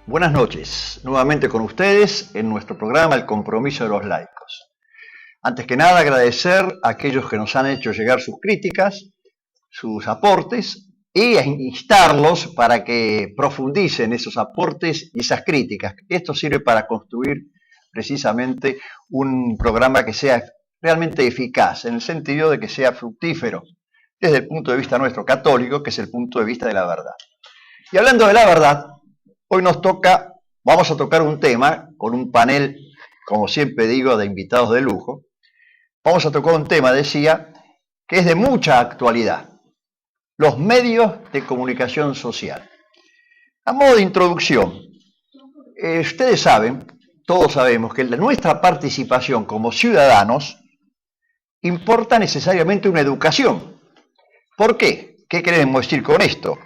Buenas noches, nuevamente con ustedes en nuestro programa El Compromiso de los Laicos. Antes que nada agradecer a aquellos que nos han hecho llegar sus críticas, sus aportes y a instarlos para que profundicen esos aportes y esas críticas. Esto sirve para construir precisamente un programa que sea realmente eficaz, en el sentido de que sea fructífero, desde el punto de vista nuestro católico, que es el punto de vista de la verdad. Y hablando de la verdad, hoy vamos a tocar un tema con un panel, como siempre digo, de invitados de lujo. Vamos a tocar un tema, decía, que es de mucha actualidad: los medios de comunicación social. A modo de introducción, ustedes saben, todos sabemos, que nuestra participación como ciudadanos importa necesariamente una educación. ¿Por qué? ¿Qué queremos decir con esto?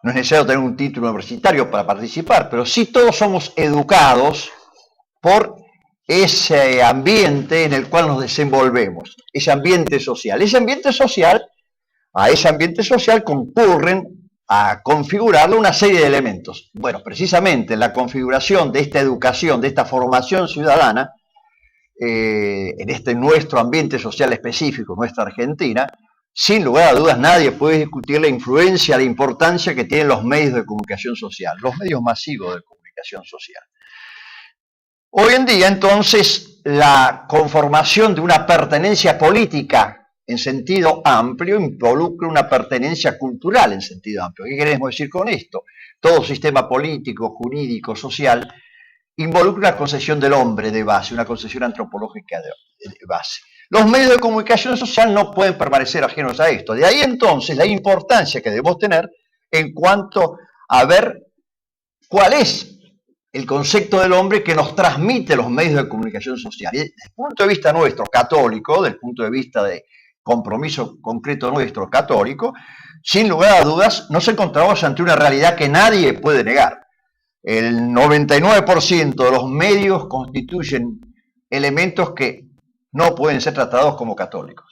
No es necesario tener un título universitario para participar, pero sí todos somos educados por ese ambiente en el cual nos desenvolvemos, ese ambiente social. A ese ambiente social concurren a configurarlo una serie de elementos. Bueno, precisamente en la configuración de esta educación, de esta formación ciudadana, en este nuestro ambiente social específico, nuestra Argentina, sin lugar a dudas nadie puede discutir la influencia, la importancia que tienen los medios de comunicación social, los medios masivos de comunicación social. Hoy en día, entonces, la conformación de una pertenencia política en sentido amplio involucra una pertenencia cultural en sentido amplio. ¿Qué queremos decir con esto? Todo sistema político, jurídico, social, involucra una concepción del hombre de base, una concepción antropológica de base. Los medios de comunicación social no pueden permanecer ajenos a esto. De ahí entonces la importancia que debemos tener en cuanto a ver cuál es el concepto del hombre que nos transmite los medios de comunicación social. Y desde el punto de vista nuestro, católico, del punto de vista de compromiso concreto nuestro, católico, sin lugar a dudas, nos encontramos ante una realidad que nadie puede negar. El 99% de los medios constituyen elementos que no pueden ser tratados como católicos.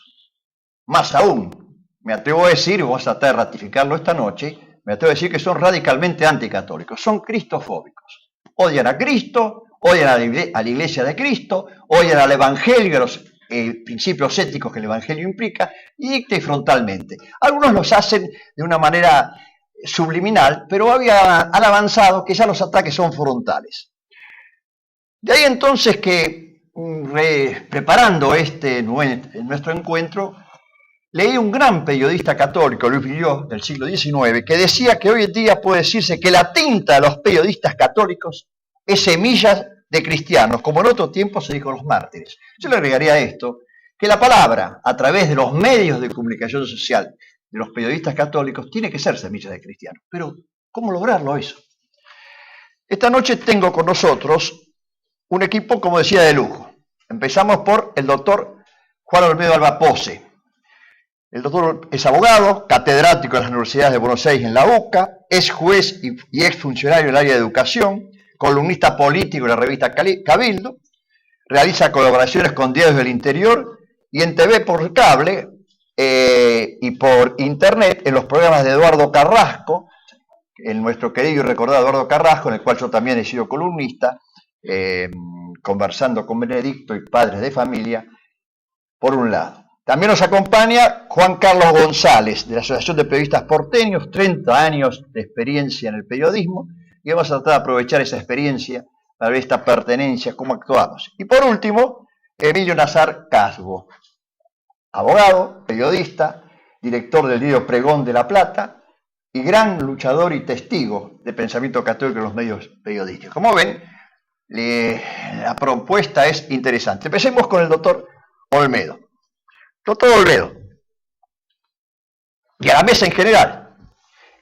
Más aún, me atrevo a decir, y vamos a tratar de ratificarlo esta noche, me atrevo a decir que son radicalmente anticatólicos, son cristofóbicos. Odian a Cristo, odian a la Iglesia de Cristo, odian al Evangelio, a los principios éticos que el Evangelio implica, y dicta y frontalmente. Algunos los hacen de una manera subliminal, pero han avanzado que ya los ataques son frontales. De ahí entonces que, preparando nuestro encuentro, leí un gran periodista católico, Luis Villó, del siglo XIX, que decía que hoy en día puede decirse que la tinta de los periodistas católicos es semilla de cristianos, como en otro tiempo se dijo los mártires. Yo le agregaría a esto que la palabra, a través de los medios de comunicación social de los periodistas católicos, tiene que ser semilla de cristianos. Pero, ¿cómo lograrlo eso? Esta noche tengo con nosotros un equipo, como decía, de lujo. Empezamos por el doctor Juan Olmedo Alba Pose. El doctor es abogado, catedrático en las universidades de Buenos Aires y en la UCA, es juez y exfuncionario del área de educación, columnista político en la revista Cabildo, realiza colaboraciones con diarios del interior y en TV por cable y por internet en los programas de Eduardo Carrasco, en nuestro querido y recordado Eduardo Carrasco, en el cual yo también he sido columnista, conversando con Benedicto y Padres de Familia, por un lado. También nos acompaña Juan Carlos González, de la Asociación de Periodistas Porteños, 30 años de experiencia en el periodismo, y vamos a tratar de aprovechar esa experiencia para ver esta pertenencia, cómo actuamos. Y por último, Emilio Nazar Casbo, abogado, periodista, director del diario Pregón de La Plata y gran luchador y testigo de pensamiento católico en los medios periodísticos. Como ven, la propuesta es interesante. Empecemos con el doctor Olmedo. Doctor Olmedo, y a la mesa en general,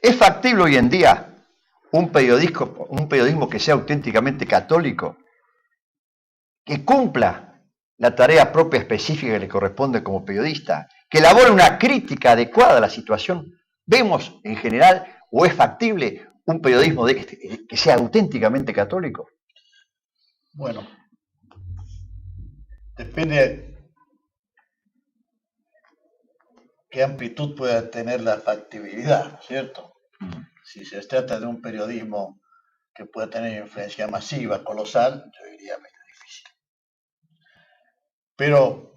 ¿es factible hoy en día un periodismo que sea auténticamente católico, que cumpla la tarea propia específica que le corresponde como periodista, que elabore una crítica adecuada a la situación? ¿Vemos en general o es factible un periodismo que sea auténticamente católico? Bueno, depende qué amplitud pueda tener la factibilidad, ¿cierto? Si se trata de un periodismo que pueda tener influencia masiva, colosal, yo diría medio difícil. Pero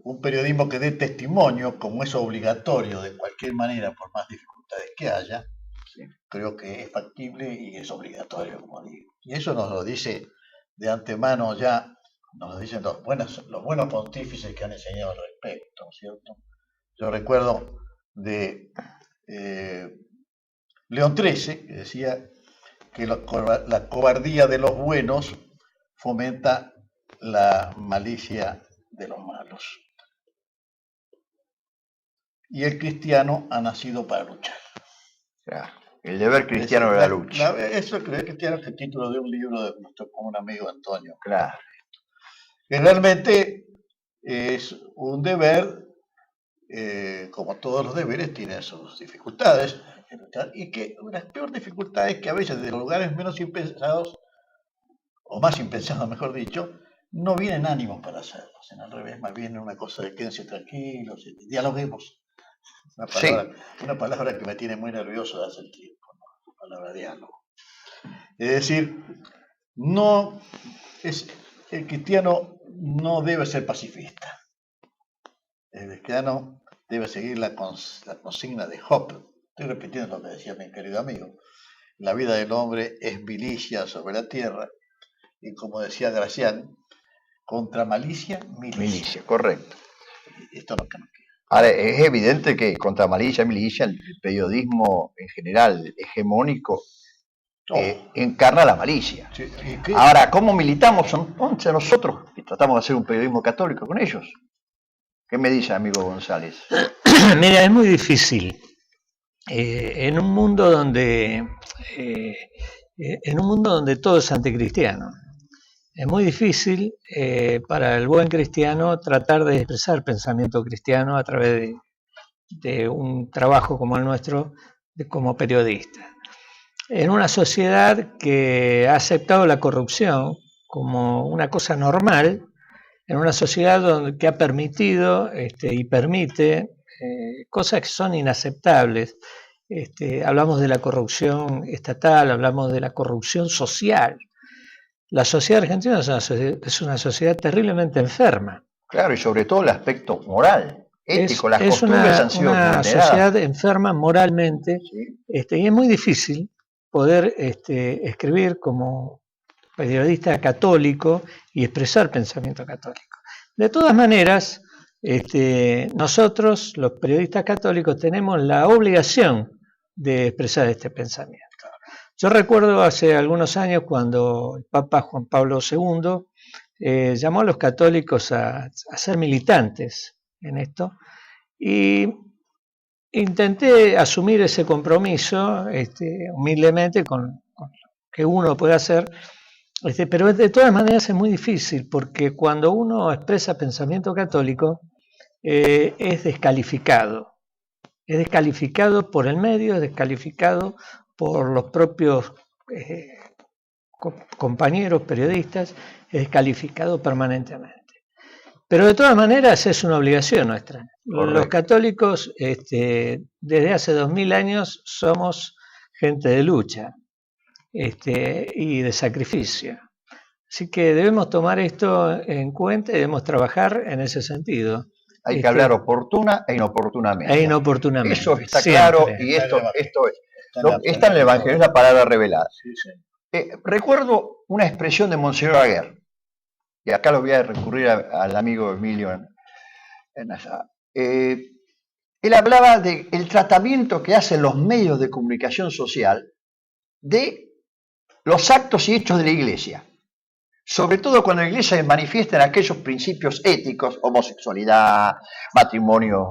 un periodismo que dé testimonio, como es obligatorio de cualquier manera, por más dificultades que haya, sí, creo que es factible y es obligatorio, como digo. Y eso nos lo dice de antemano ya, nos lo dicen los buenos pontífices que han enseñado al respecto, ¿cierto? Yo recuerdo de León XIII, que decía que la cobardía de los buenos fomenta la malicia de los malos. Y el cristiano ha nacido para luchar. Claro, el deber cristiano de la lucha. Eso creo que cristiano es el título de un libro de nuestro común amigo Antonio. Claro. Que realmente es un deber, como todos los deberes, tiene sus dificultades, y que las peores dificultades que a veces de los lugares menos impensados, o más impensados mejor dicho, no vienen ánimos para hacerlos, sino al revés, más bien una cosa de quédense tranquilos, dialoguemos. Una palabra que me tiene muy nervioso de hace tiempo, ¿no? La palabra diálogo. Es decir, el cristiano no debe ser pacifista. El cristiano debe seguir la consigna de Hoppe. Estoy repitiendo lo que decía mi querido amigo. La vida del hombre es milicia sobre la tierra, y como decía Gracián, contra malicia, milicia. Milicia, correcto. Esto es lo que nos queda. Ahora, es evidente que contra milicia, el periodismo en general hegemónico encarna la malicia. Sí, ahora, ¿cómo militamos entonces nosotros que tratamos de hacer un periodismo católico con ellos? ¿Qué me dice, amigo González? Mira, es muy difícil. En un mundo donde todo es anticristiano, es muy difícil para el buen cristiano tratar de expresar pensamiento cristiano a través de un trabajo como el nuestro, como periodista. En una sociedad que ha aceptado la corrupción como una cosa normal, en una sociedad que ha permitido y permite cosas que son inaceptables. Hablamos de la corrupción estatal, hablamos de la corrupción social. La sociedad argentina es una sociedad terriblemente enferma. Claro, y sobre todo el aspecto moral, ético, las costumbres han sido vulneradas. Es una sociedad enferma moralmente, sí. Y es muy difícil poder escribir como periodista católico y expresar pensamiento católico. De todas maneras, nosotros, los periodistas católicos, tenemos la obligación de expresar este pensamiento. Yo recuerdo hace algunos años cuando el Papa Juan Pablo II llamó a los católicos a ser militantes en esto, y intenté asumir ese compromiso humildemente con que uno puede hacer, pero de todas maneras es muy difícil, porque cuando uno expresa pensamiento católico es descalificado. Es descalificado por el medio, es descalificado por los propios compañeros periodistas, es descalificado permanentemente. Pero de todas maneras es una obligación nuestra. Correcto. Los católicos desde hace 2000 años somos gente de lucha y de sacrificio. Así que debemos tomar esto en cuenta y debemos trabajar en ese sentido. Hay que hablar oportuna e inoportunamente. E inoportunamente. Eso está claro, y esto está en el Evangelio, es la palabra revelada. Sí, sí. Recuerdo una expresión de Monseñor Aguer, y acá lo voy a recurrir al amigo Emilio en allá. Él hablaba del tratamiento que hacen los medios de comunicación social de los actos y hechos de la Iglesia. Sobre todo cuando la Iglesia se manifiesta en aquellos principios éticos, homosexualidad, matrimonios,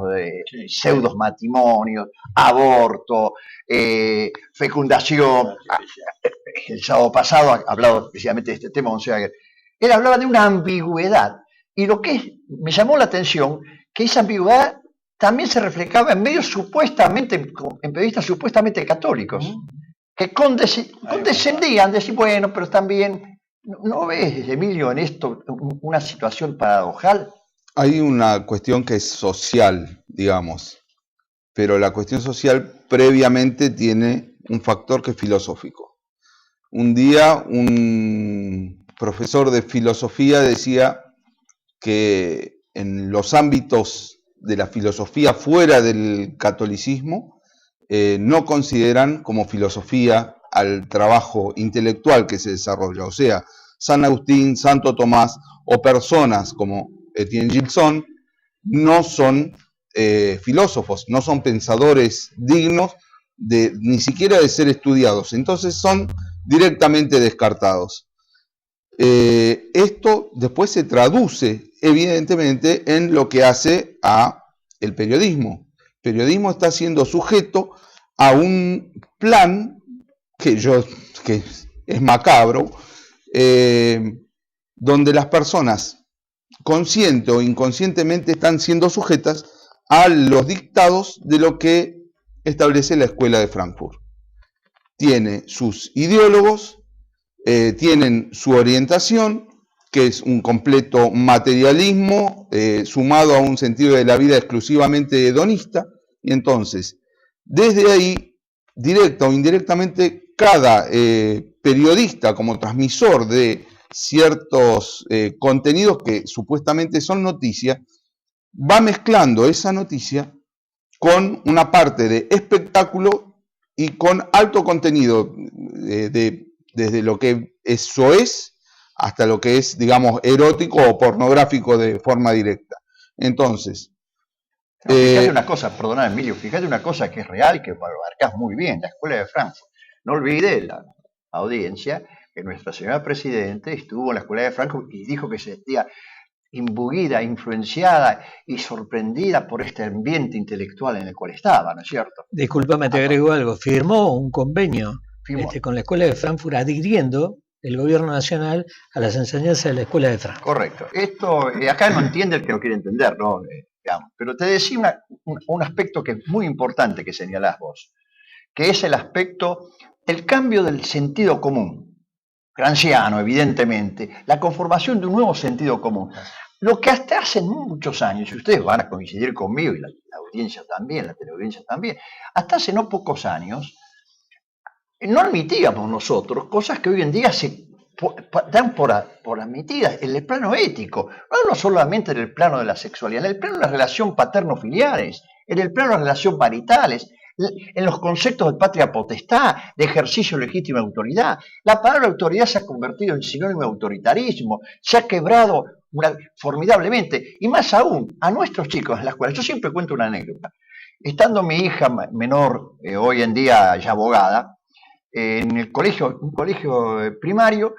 pseudos matrimonios, aborto, fecundación. El sábado pasado ha hablado precisamente de este tema, él hablaba de una ambigüedad, y lo que me llamó la atención, que esa ambigüedad también se reflejaba en medios en periodistas supuestamente católicos, que condescendían, decir, bueno, pero también... ¿No ves, Emilio, en esto una situación paradojal? Hay una cuestión que es social, digamos, pero la cuestión social previamente tiene un factor que es filosófico. un día un profesor de filosofía decía que en los ámbitos de la filosofía fuera del catolicismo no consideran como filosofía al trabajo intelectual que se desarrolla. O sea, San Agustín, Santo Tomás o personas como Etienne Gilson no son filósofos, no son pensadores dignos de ni siquiera de ser estudiados. Entonces son directamente descartados. Esto después se traduce evidentemente en lo que hace a el periodismo. El periodismo está siendo sujeto a un plan que es macabro, donde las personas consciente o inconscientemente están siendo sujetas a los dictados de lo que establece la Escuela de Frankfurt. Tiene sus ideólogos, tienen su orientación, que es un completo materialismo, sumado a un sentido de la vida exclusivamente hedonista, y entonces, desde ahí, directa o indirectamente, cada periodista como transmisor de ciertos contenidos que supuestamente son noticias, va mezclando esa noticia con una parte de espectáculo y con alto contenido, desde lo que eso es hasta lo que es, digamos, erótico o pornográfico de forma directa. Entonces, fíjate una cosa, perdona Emilio, fíjate una cosa que es real y que lo abarcás muy bien, la Escuela de Frankfurt. No olvide la audiencia que nuestra señora Presidente estuvo en la Escuela de Frankfurt y dijo que se sentía imbuida, influenciada y sorprendida por este ambiente intelectual en el cual estaba, ¿no es cierto? Discúlpame, te agrego algo. Firmó un convenio con la Escuela de Frankfurt adhiriendo el gobierno nacional a las enseñanzas de la Escuela de Frankfurt. Correcto. Esto, acá no entiende el que no quiere entender, ¿no? Digamos. Pero te decía un aspecto que es muy importante que señalás vos, que es el aspecto, el cambio del sentido común. Gramsciano, evidentemente, la conformación de un nuevo sentido común. Lo que hasta hace muchos años, y ustedes van a coincidir conmigo, y la audiencia también, la teleaudiencia también, hasta hace no pocos años, no admitíamos nosotros cosas que hoy en día se dan por admitidas en el plano ético, no solamente en el plano de la sexualidad, en el plano de las relaciones paterno-filiares, en el plano de las relaciones maritales, en los conceptos de patria potestad, de ejercicio legítimo de autoridad. La palabra autoridad se ha convertido en sinónimo de autoritarismo, se ha quebrado formidablemente, y más aún, a nuestros chicos en la escuela. Yo siempre cuento una anécdota. Estando mi hija menor, hoy en día ya abogada, en el colegio, un colegio primario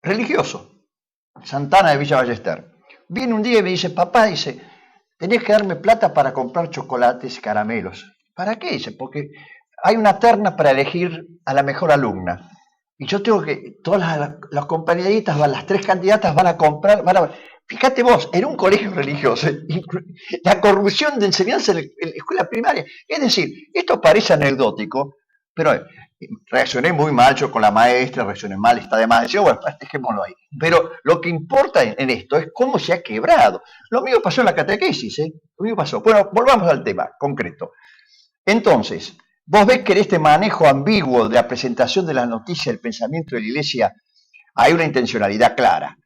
religioso, Santana de Villa Ballester. Viene un día y me dice, papá, dice, tenés que darme plata para comprar chocolates y caramelos. ¿Para qué? Dice, porque hay una terna para elegir a la mejor alumna. Y yo tengo que, todas las compañeritas, las 3 candidatas van a comprar, fíjate vos, en un colegio religioso, la corrupción de enseñanza en la escuela primaria. Es decir, esto parece anecdótico, pero reaccioné muy mal yo con la maestra, reaccioné mal, está de más decir, bueno, dejémoslo ahí. Pero lo que importa en esto es cómo se ha quebrado. Lo mío pasó en la catequesis, Lo mío pasó. Bueno, volvamos al tema concreto. Entonces, vos ves que en este manejo ambiguo de la presentación de las noticias del pensamiento de la Iglesia hay una intencionalidad clara.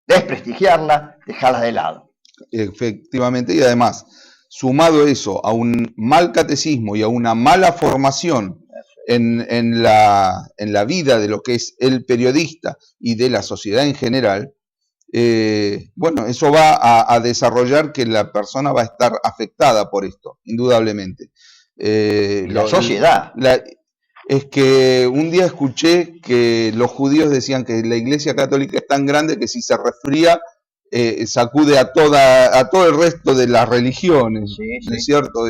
Desprestigiarla, dejarla de lado. Efectivamente, y además, sumado eso a un mal catecismo y a una mala formación en la vida de lo que es el periodista y de la sociedad en general, bueno, eso va a desarrollar que la persona va a estar afectada por esto, indudablemente. La sociedad. Es que un día escuché que los judíos decían que la Iglesia Católica es tan grande que si se resfría sacude a todo el resto de las religiones, sí. ¿no es cierto?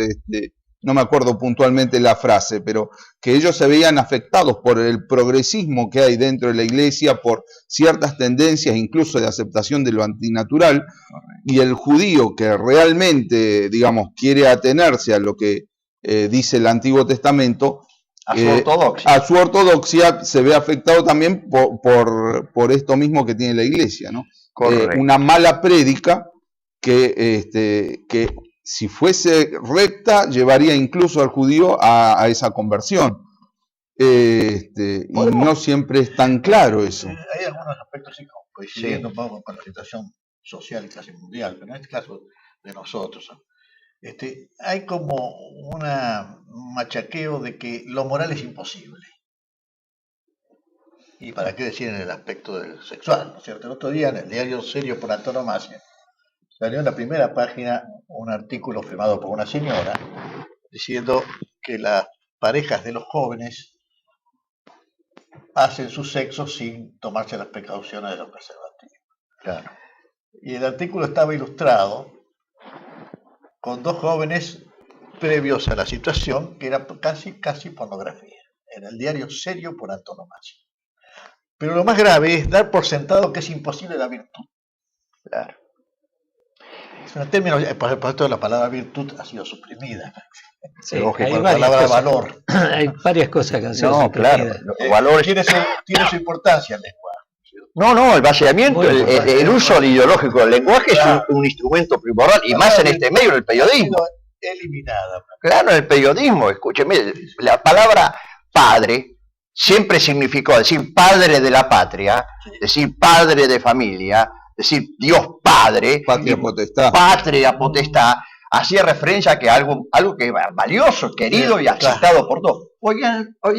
No me acuerdo puntualmente la frase, pero que ellos se veían afectados por el progresismo que hay dentro de la Iglesia, por ciertas tendencias incluso de aceptación de lo antinatural, y el judío que realmente, digamos, quiere atenerse a lo que dice el Antiguo Testamento, a su ortodoxia se ve afectado también por esto mismo que tiene la Iglesia, ¿no? Una mala prédica que si fuese recta llevaría incluso al judío a esa conversión. y no siempre es tan claro eso. Hay algunos aspectos sí, coincidiendo un poco con la situación social y casi mundial, pero en este caso de nosotros, ¿no? Hay como un machaqueo de que lo moral es imposible. ¿Y para qué decir en el aspecto del sexual? ¿No es cierto? El otro día en el diario Serio por Antonomasia salió en la primera página un artículo firmado por una señora diciendo que las parejas de los jóvenes hacen su sexo sin tomarse las precauciones de los preservativos. Claro. Y el artículo estaba ilustrado con dos jóvenes previos a la situación, que era casi pornografía. En el diario Serio por Antonomasia. Pero lo más grave es dar por sentado que es imposible la virtud. Claro. Es un término, por ejemplo, la palabra virtud ha sido suprimida. Sí, Lógico, hay La varias palabra cosas, valor. hay varias cosas que han sido No, claro. suprimidas. Los valores. Tiene su importancia el lenguaje. No, el vaciamiento, Muy importante. el uso ideológico del lenguaje es un instrumento primordial, y más en este medio, en el periodismo. Eliminada. Claro, en el periodismo, escúcheme, la palabra padre siempre significó decir padre de la patria, decir padre de familia, decir Dios Padre, Patria potestad. patria potestad, hacía referencia a que algo que es valioso, querido y aceptado por todos. Hoy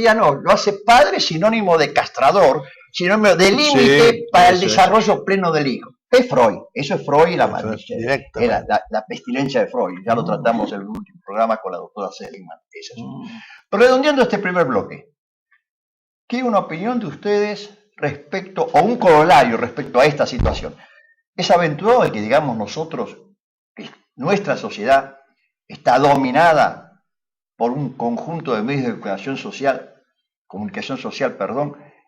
ya no, lo hace padre sinónimo de castrador, sinónimo de límite para el desarrollo pleno del hijo. Es Freud, eso es Freud y la maldición. Era la pestilencia de Freud, ya lo tratamos en el último programa con la doctora Seligman. Pero redondeando este primer bloque, ¿qué una opinión de ustedes respecto, o un corolario respecto a esta situación? ¿Es aventurado el que digamos nosotros que nuestra sociedad está dominada por un conjunto de medios de comunicación social,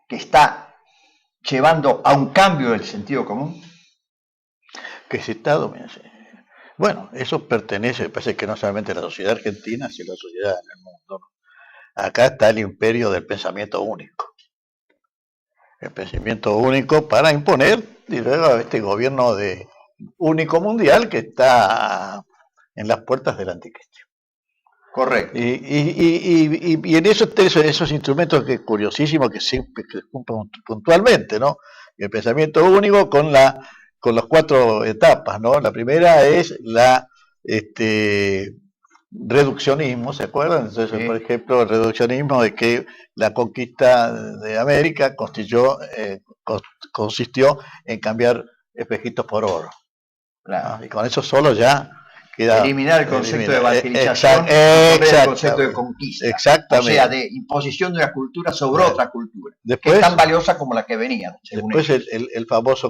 que está llevando a un cambio del sentido común? Que se está dominando. Bueno, eso pertenece, parece que no solamente a la sociedad argentina, sino a la sociedad en el mundo, ¿no? Acá está el imperio del pensamiento único. El pensamiento único para imponer, y luego este gobierno único mundial que está en las puertas del anticristo. Correcto. Y en esos instrumentos que curiosísimos que siempre cumplen puntualmente, ¿no? El pensamiento único con las 4 etapas, ¿no? La primera es la reduccionismo, ¿se acuerdan? Entonces, Sí. Por ejemplo, el reduccionismo de que la conquista de América consistió en cambiar espejitos por oro. Claro. ¿No? Y con eso solo ya queda... Eliminar el concepto de evangelización, el concepto de conquista. Exactamente. O sea, de imposición de una cultura sobre otra cultura, Después, que es tan valiosa como la que venía. Después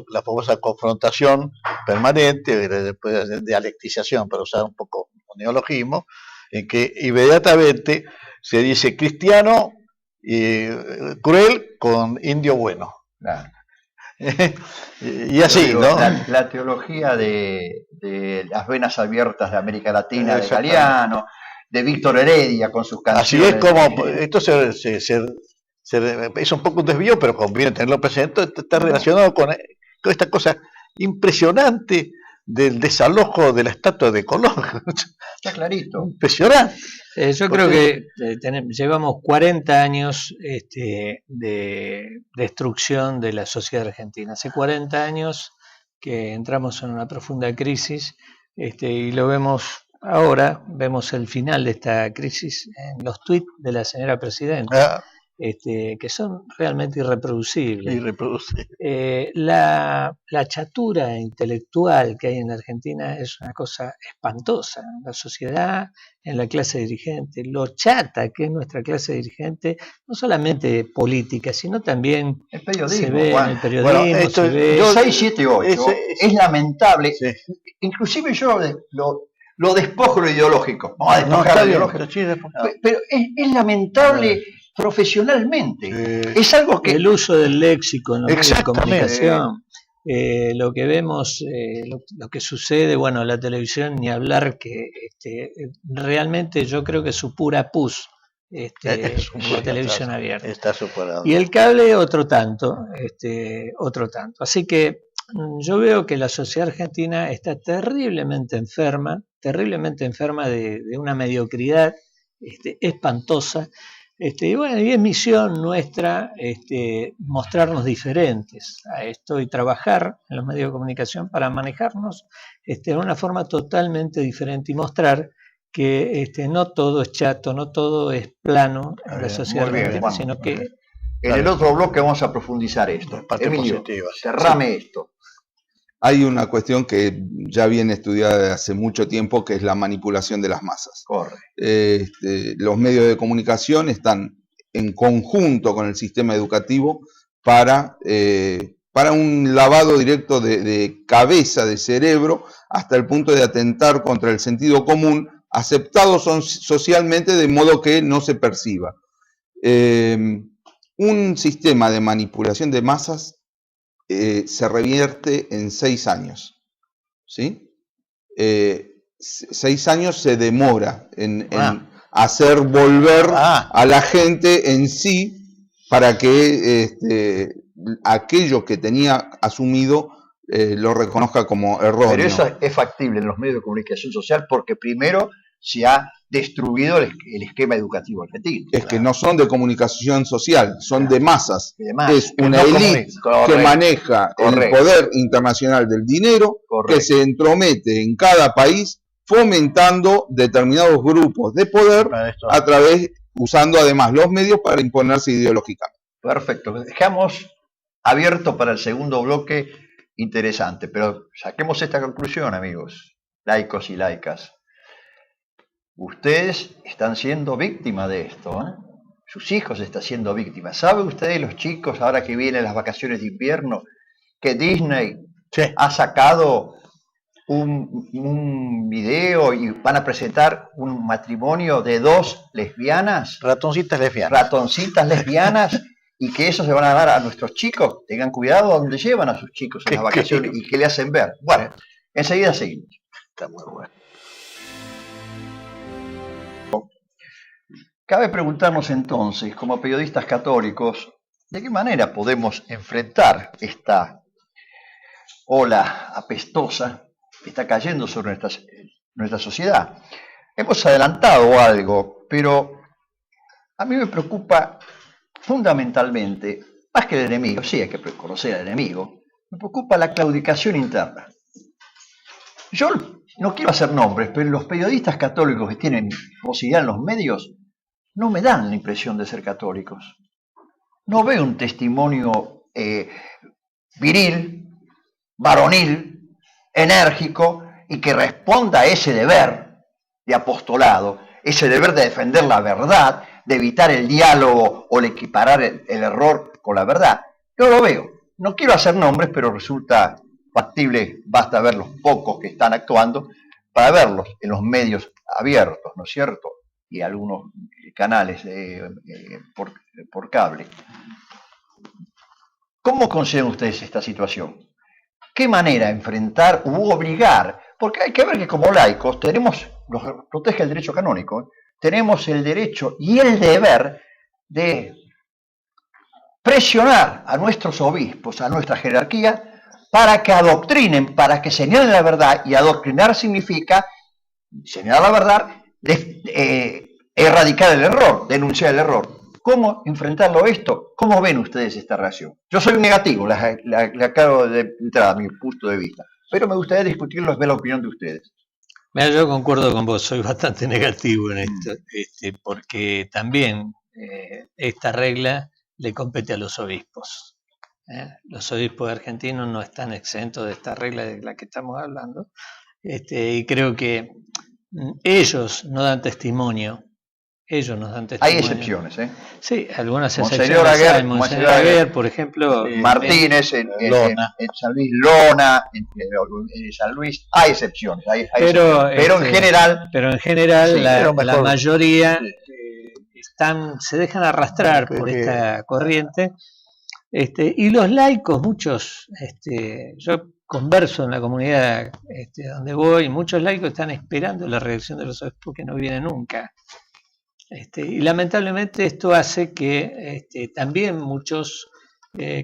la famosa confrontación permanente, después de dialectización, para usar un poco un neologismo, en que inmediatamente se dice cristiano cruel con indio bueno. Claro. Y así, digo, ¿no? La teología de las venas abiertas de América Latina, de Galeano, de Víctor Heredia con sus canciones. Así es como, esto es un poco un desvío, pero conviene tenerlo presente, está relacionado con esta cosa impresionante del desalojo de la estatua de Colón. Está clarito. Impresionante. Yo creo que llevamos 40 años de destrucción de la sociedad argentina. Hace 40 años que entramos en una profunda crisis y lo vemos ahora, vemos el final de esta crisis en los tuits de la señora presidenta, que son realmente irreproducibles. La chatura intelectual que hay en Argentina es una cosa espantosa. La sociedad, en la clase dirigente, lo chata que es nuestra clase dirigente, no solamente política, sino también el periodismo, se ve en el periodismo. Bueno, esto, se ve... 6, 7, 8 es lamentable. Sí. Inclusive yo lo despojo lo ideológico. Pero es lamentable profesionalmente. Es algo que... El uso del léxico en los medios de comunicación. Lo que vemos, lo que sucede, bueno, la televisión, ni hablar, que realmente yo creo que su pura pus, la televisión abierta. Está superado. Y el cable otro tanto, Así que yo veo que la sociedad argentina está terriblemente enferma de una mediocridad espantosa. Y bueno, y es misión nuestra mostrarnos diferentes a esto y trabajar en los medios de comunicación para manejarnos de una forma totalmente diferente y mostrar que no todo es chato, no todo es plano en la sociedad muy bien, argentina, Juan. sino que... En el otro bloque vamos a profundizar esto. La parte Emilio, positiva, sí. cerrame esto. Hay una cuestión que ya viene estudiada desde hace mucho tiempo, que es la manipulación de las masas. Corre. Los medios de comunicación están en conjunto con el sistema educativo para un lavado directo de cabeza, de cerebro, hasta el punto de atentar contra el sentido común, aceptados socialmente de modo que no se perciba. Un sistema de manipulación de masas se revierte en 6 años, ¿sí? 6 años se demora en hacer volver a la gente en sí para que aquello que tenía asumido lo reconozca como erróneo. Pero eso es factible en los medios de comunicación social porque primero se ha destruido el esquema educativo argentino. Es que no son de comunicación social, son de masas. Es que una no élite que maneja el poder internacional del dinero, que se entromete en cada país fomentando determinados grupos de poder a través, usando además los medios para imponerse ideológicamente. Perfecto. Dejamos abierto para el segundo bloque interesante, pero saquemos esta conclusión, amigos, laicos y laicas. Ustedes están siendo víctimas de esto, ¿eh? Sus hijos están siendo víctimas. ¿Saben ustedes, los chicos, ahora que vienen las vacaciones de invierno, que Disney ha sacado un video y van a presentar un matrimonio de 2 lesbianas? Ratoncitas lesbianas. Ratoncitas lesbianas, y que eso se van a dar a nuestros chicos. Tengan cuidado a dónde llevan a sus chicos en las vacaciones y qué le hacen ver. Bueno, enseguida seguimos. Está muy bueno. Cabe preguntarnos entonces, como periodistas católicos, ¿de qué manera podemos enfrentar esta ola apestosa que está cayendo sobre nuestra sociedad? Hemos adelantado algo, pero a mí me preocupa fundamentalmente, más que el enemigo, sí hay que conocer al enemigo, me preocupa la claudicación interna. Yo no quiero hacer nombres, pero los periodistas católicos que tienen posibilidad en los medios no me dan la impresión de ser católicos. No veo un testimonio viril, varonil, enérgico y que responda a ese deber de apostolado, ese deber de defender la verdad, de evitar el diálogo o de equiparar el error con la verdad. Yo lo veo. No quiero hacer nombres, pero resulta factible, basta ver los pocos que están actuando para verlos en los medios abiertos, ¿no es cierto? Y algunos canales por cable. ¿Cómo consideran ustedes esta situación? ¿Qué manera enfrentar u obligar? Porque hay que ver que como laicos tenemos, nos protege el derecho canónico, tenemos el derecho y el deber de presionar a nuestros obispos, a nuestra jerarquía, para que adoctrinen, para que señalen la verdad, y adoctrinar significa señalar la verdad, erradicar el error, denunciar el error. ¿Cómo enfrentarlo esto? ¿Cómo ven ustedes esta reacción? Yo soy un negativo, le acabo de entrada mi punto de vista, pero me gustaría discutirlo, ver la opinión de ustedes. Mira, yo concuerdo con vos, soy bastante negativo en esto, porque también esta regla le compete a los obispos. Los obispos argentinos no están exentos de esta regla de la que estamos hablando, y creo que ellos no dan testimonio. Ellos nos dan testimonio. Hay excepciones, ¿eh? Sí, algunas Monseñor excepciones. Aguer, Monseñor Aguer, por ejemplo. Martínez, en San Luis, Lona, en San Luis, hay excepciones. Pero en general, sí, la mayoría se dejan arrastrar por esta corriente. Y los laicos, muchos, yo converso en la comunidad donde voy, muchos laicos están esperando la reacción de los obispos que no viene nunca. Y lamentablemente esto hace que también muchos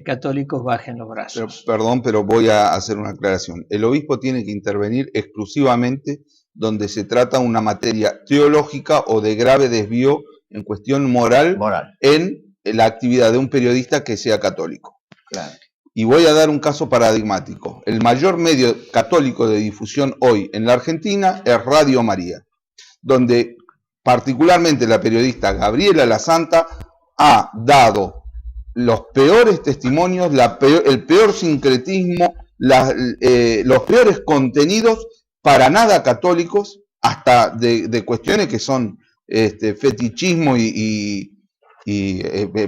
católicos bajen los brazos. Pero voy a hacer una aclaración. El obispo tiene que intervenir exclusivamente donde se trata una materia teológica o de grave desvío en cuestión moral Moral. en la actividad de un periodista que sea católico. Claro. Y voy a dar un caso paradigmático. El mayor medio católico de difusión hoy en la Argentina es Radio María, donde particularmente la periodista Gabriela La Santa ha dado los peores testimonios, el peor sincretismo, los peores contenidos para nada católicos, hasta de cuestiones que son fetichismo y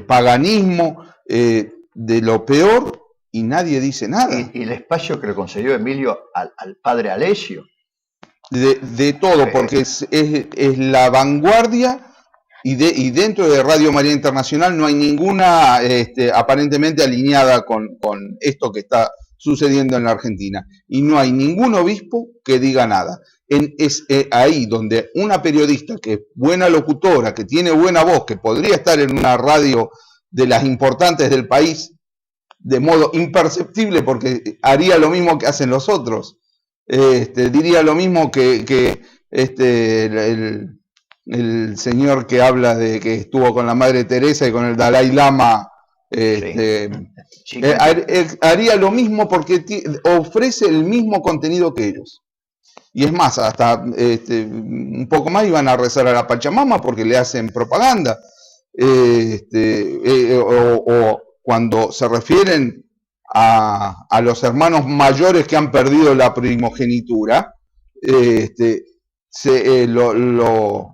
paganismo, de lo peor, y nadie dice nada. Y el espacio que le concedió Emilio al padre Alessio. De todo, porque es la vanguardia, y dentro de Radio María Internacional no hay ninguna aparentemente alineada con esto que está sucediendo en la Argentina, y no hay ningún obispo que diga nada. Es ahí donde una periodista que es buena locutora, que tiene buena voz, que podría estar en una radio de las importantes del país de modo imperceptible, porque haría lo mismo que hacen los otros, diría lo mismo que el señor que habla de que estuvo con la Madre Teresa y con el Dalai Lama, haría lo mismo, porque ofrece el mismo contenido que ellos. Y es más, hasta un poco más iban a rezar a la Pachamama porque le hacen propaganda. O cuando se refieren a los hermanos mayores que han perdido la primogenitura,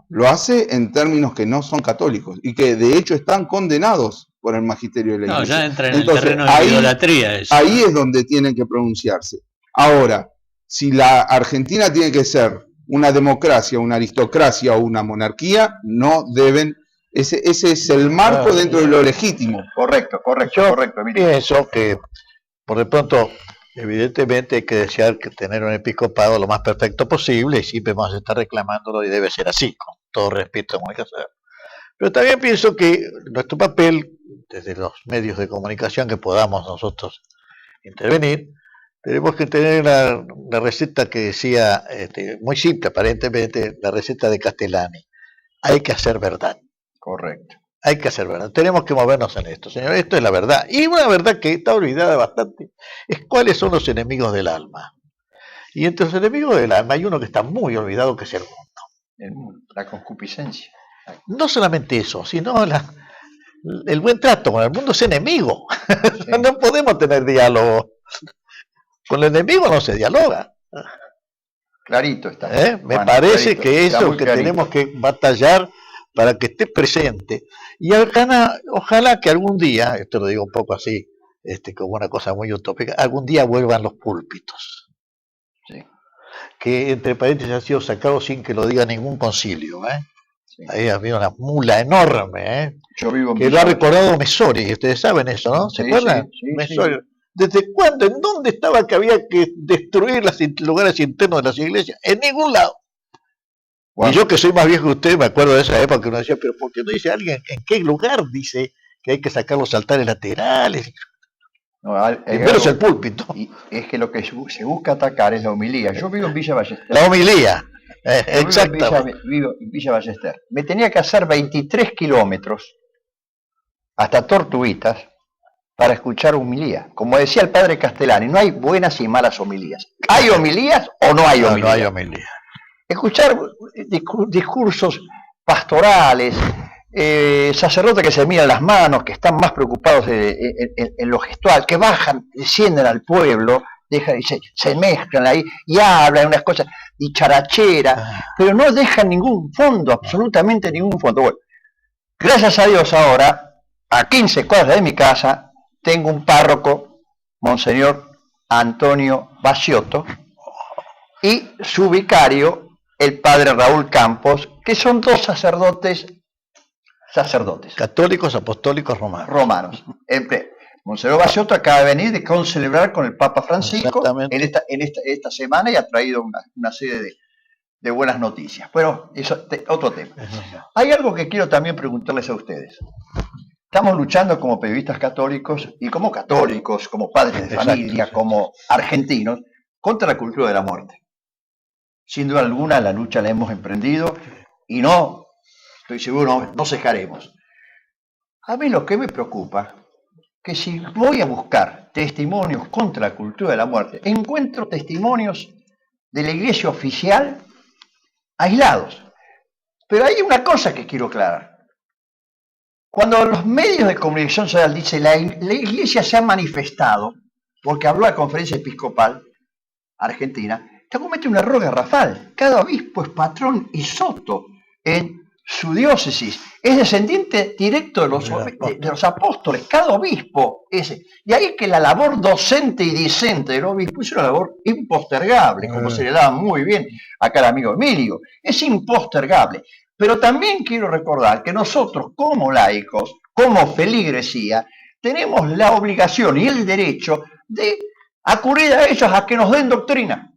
lo hace en términos que no son católicos y que de hecho están condenados por el magisterio de la Iglesia. No, ya entra en el terreno de idolatría eso. Ahí es donde tienen que pronunciarse. Ahora, si la Argentina tiene que ser una democracia, una aristocracia o una monarquía, no deben. Ese es el marco dentro de lo legítimo. Correcto. Pienso que, por de pronto, evidentemente hay que desear que tener un episcopado lo más perfecto posible, y siempre vamos a estar reclamándolo, y debe ser así, con todo respeto como hay que hacer. Pero también pienso que nuestro papel, desde los medios de comunicación que podamos nosotros intervenir, tenemos que tener la receta que decía, muy simple aparentemente, la receta de Castellani. Hay que hacer verdad. Correcto. Hay que hacer verdad. Tenemos que movernos en esto, señor. Esto es la verdad. Y una verdad que está olvidada bastante es cuáles son los enemigos del alma. Y entre los enemigos del alma hay uno que está muy olvidado, que es el mundo. La concupiscencia. No solamente eso, sino el buen trato con el mundo es enemigo. Sí. No podemos tener diálogo. Con el enemigo no se dialoga. Clarito está. Me parece clarito, que eso es lo que tenemos que batallar para que esté presente. Y ojalá que algún día, esto lo digo un poco así, como una cosa muy utópica, algún día vuelvan los púlpitos. Sí. Que entre paréntesis ha sido sacado sin que lo diga ningún concilio. Sí. Ahí ha habido una mula enorme, Yo vivo en que lo ha recordado Messori, ustedes saben eso, ¿no? ¿Se acuerdan? Sí, Messori. Sí. ¿Desde cuándo? ¿En dónde estaba que había que destruir los lugares internos de las iglesias? En ningún lado. Wow. Y yo, que soy más viejo que usted, me acuerdo de esa época que uno decía, pero ¿por qué no dice alguien en qué lugar dice que hay que sacar los altares laterales? No, primero es el púlpito. Y es que lo que se busca atacar es la homilía. Yo vivo en Villa Ballester. La homilía, exacto. Vivo en Villa Ballester. Me tenía que hacer 23 kilómetros hasta Tortuguitas para escuchar homilía. Como decía el padre Castellani, no hay buenas y malas homilías. ¿Hay homilías o no hay homilías? No hay homilías. Escuchar discursos pastorales, sacerdotes que se miran las manos, que están más preocupados en lo gestual, que bajan, descienden al pueblo, se mezclan ahí y hablan unas cosas dicharacheras, pero no dejan ningún fondo, absolutamente ningún fondo. Bueno, gracias a Dios ahora, a 15 cuadras de mi casa, tengo un párroco, Monseñor Antonio Basiotto, y su vicario, el padre Raúl Campos, que son dos sacerdotes. Católicos, apostólicos, romanos. Monseñor Basiotto acaba de venir de concelebrar con el Papa Francisco en esta semana, y ha traído una serie de buenas noticias. Pero eso otro tema. Hay algo que quiero también preguntarles a ustedes. Estamos luchando como periodistas católicos y como católicos, como padres de familia, como argentinos, contra la cultura de la muerte. Sin duda alguna la lucha la hemos emprendido, y no estoy seguro no cejaremos. A mí lo que me preocupa, que si voy a buscar testimonios contra la cultura de la muerte, encuentro testimonios de la iglesia oficial aislados. Pero hay una cosa que quiero aclarar. Cuando los medios de comunicación social dicen la iglesia se ha manifestado, porque habló a la conferencia episcopal argentina, te comete un error garrafal. Cada obispo es patrón y soto en su diócesis. Es descendiente directo de los apóstoles. Cada obispo es. Y ahí que la labor docente y discente del obispo es una labor impostergable, como se le daba muy bien acá al amigo Emilio. Es impostergable. Pero también quiero recordar que nosotros, como laicos, como feligresía, tenemos la obligación y el derecho de acudir a ellos a que nos den doctrina.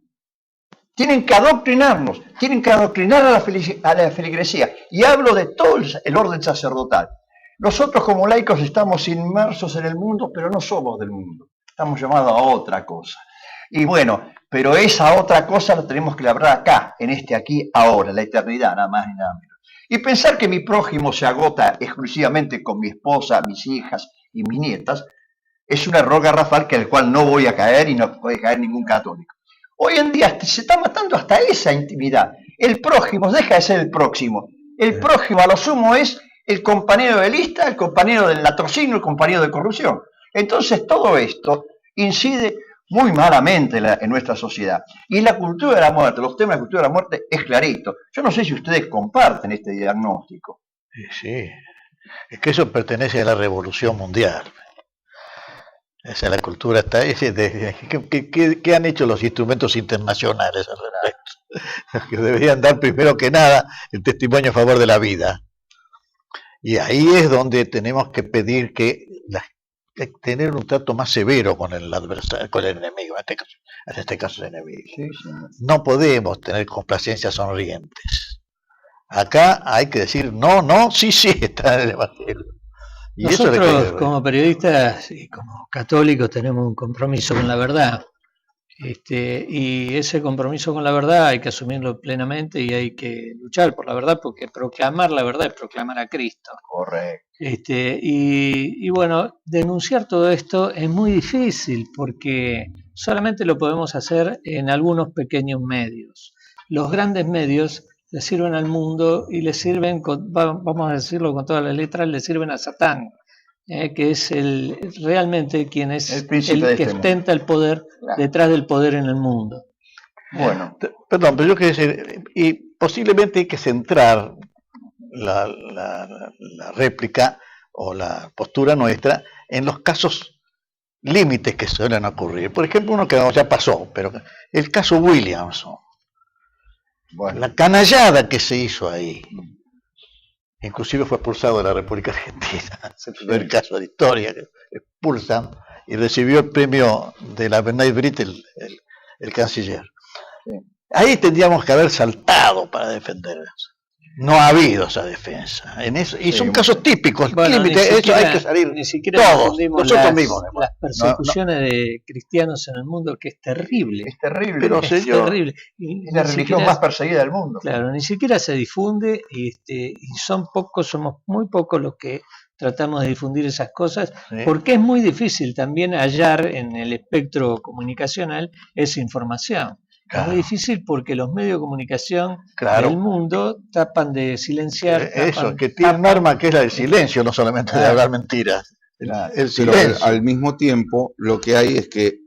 Tienen que adoctrinarnos, tienen que adoctrinar a la feligresía. Y hablo de todo el orden sacerdotal. Nosotros como laicos estamos inmersos en el mundo, pero no somos del mundo. Estamos llamados a otra cosa. Y bueno, pero esa otra cosa la tenemos que labrar acá, en este aquí, ahora, la eternidad, nada más ni nada menos. Y pensar que mi prójimo se agota exclusivamente con mi esposa, mis hijas y mis nietas, es un error garrafal que al cual no voy a caer y no puede caer ningún católico. Hoy en día se está matando hasta esa intimidad. El prójimo deja de ser el próximo. El prójimo a lo sumo es el compañero de lista, el compañero del latrocinio, el compañero de corrupción. Entonces todo esto incide muy malamente en nuestra sociedad. Y la cultura de la muerte, los temas de la cultura de la muerte es clarito. Yo no sé si ustedes comparten este diagnóstico. Sí, es que eso pertenece a la revolución mundial. Esa es la cultura, está. ¿Qué han hecho los instrumentos internacionales al respecto? Que deberían dar primero que nada el testimonio a favor de la vida. Y ahí es donde tenemos que pedir que tener un trato más severo con el adversario, con el enemigo, en este caso el enemigo. Sí. No podemos tener complacencias sonrientes. Acá hay que decir no, sí, está en el Evangelio. Y nosotros como periodistas y como católicos tenemos un compromiso con la verdad. Y ese compromiso con la verdad hay que asumirlo plenamente y hay que luchar por la verdad, porque proclamar la verdad es proclamar a Cristo. Correcto. Y bueno, denunciar todo esto es muy difícil porque solamente lo podemos hacer en algunos pequeños medios. Los grandes medios le sirven al mundo y le sirven, vamos a decirlo con todas las letras, le sirven a Satán, que es realmente quien es el que ostenta el poder, claro, detrás del poder en el mundo. Bueno, perdón, pero yo quiero decir, y posiblemente hay que centrar la réplica o la postura nuestra en los casos límites que suelen ocurrir. Por ejemplo, uno que ya pasó, pero el caso Williamson. Bueno, la canallada que se hizo ahí. Inclusive fue expulsado de la República Argentina. Es el primer caso de la historia que expulsan y recibió el premio de la Benoît Brit, el canciller. Sí. Ahí tendríamos que haber saltado para defendernos. No ha habido esa defensa. En eso, y son casos típicos. Bueno, eso hay que salir ni siquiera todos, nosotros mismos. Las persecuciones de cristianos en el mundo, que es terrible. Es terrible. Pero es terrible. Es la religión más perseguida del mundo. Claro, ni siquiera se difunde y somos muy pocos los que tratamos de difundir esas cosas, sí, porque es muy difícil también hallar en el espectro comunicacional esa información. Claro. Es muy difícil porque los medios de comunicación, claro, del mundo tapan de silenciar. Eso, que tiene un arma que es la del silencio, no solamente de hablar mentiras. El silencio. Pero al mismo tiempo, lo que hay es que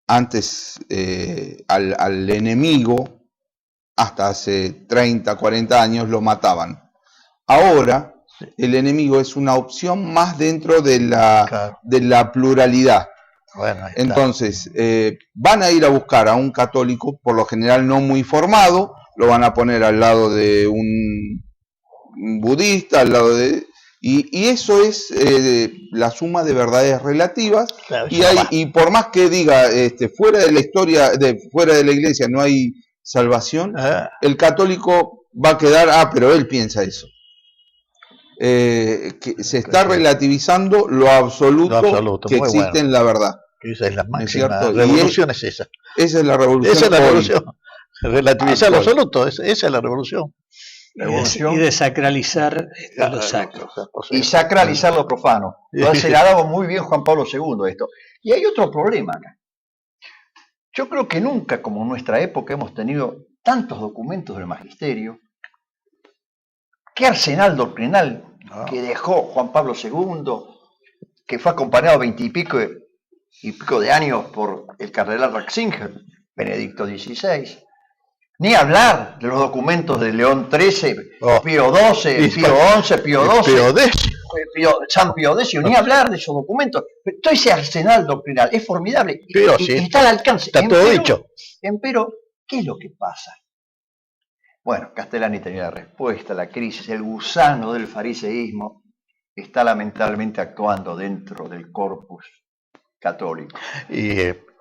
antes al enemigo, hasta hace 30, 40 años, lo mataban. Ahora, el enemigo es una opción más dentro de la pluralidad. Bueno, entonces, van a ir a buscar a un católico, por lo general no muy formado, lo van a poner al lado de un budista, al lado de... Y eso es la suma de verdades relativas, claro, y por más que diga, fuera de la historia, fuera de la iglesia no hay salvación, el católico va a quedar, pero él piensa eso. Que se está relativizando lo absoluto que existe en la verdad. Esa es la máxima revolución, es esa. Esa es la revolución. Esa es la revolución. Relativizar lo absoluto, esa es la revolución. Y desacralizar lo sacro. Y sacralizar lo profano. Lo ha señalado muy bien Juan Pablo II esto. Y hay otro problema acá. Yo creo que nunca, como en nuestra época, hemos tenido tantos documentos del magisterio. ¿Qué arsenal doctrinal que dejó Juan Pablo II, que fue acompañado 20 y pico de años por el cardenal Ratzinger, Benedicto XVI? Ni hablar de los documentos de León XIII, Pío XII, Pío XI, Pío XII, San Pío X, ni hablar de esos documentos. Todo ese arsenal doctrinal es formidable, está al alcance. Está todo dicho. Pero, ¿qué es lo que pasa? Bueno, Castellani tenía la respuesta, la crisis, el gusano del fariseísmo está lamentablemente actuando dentro del corpus católico. Y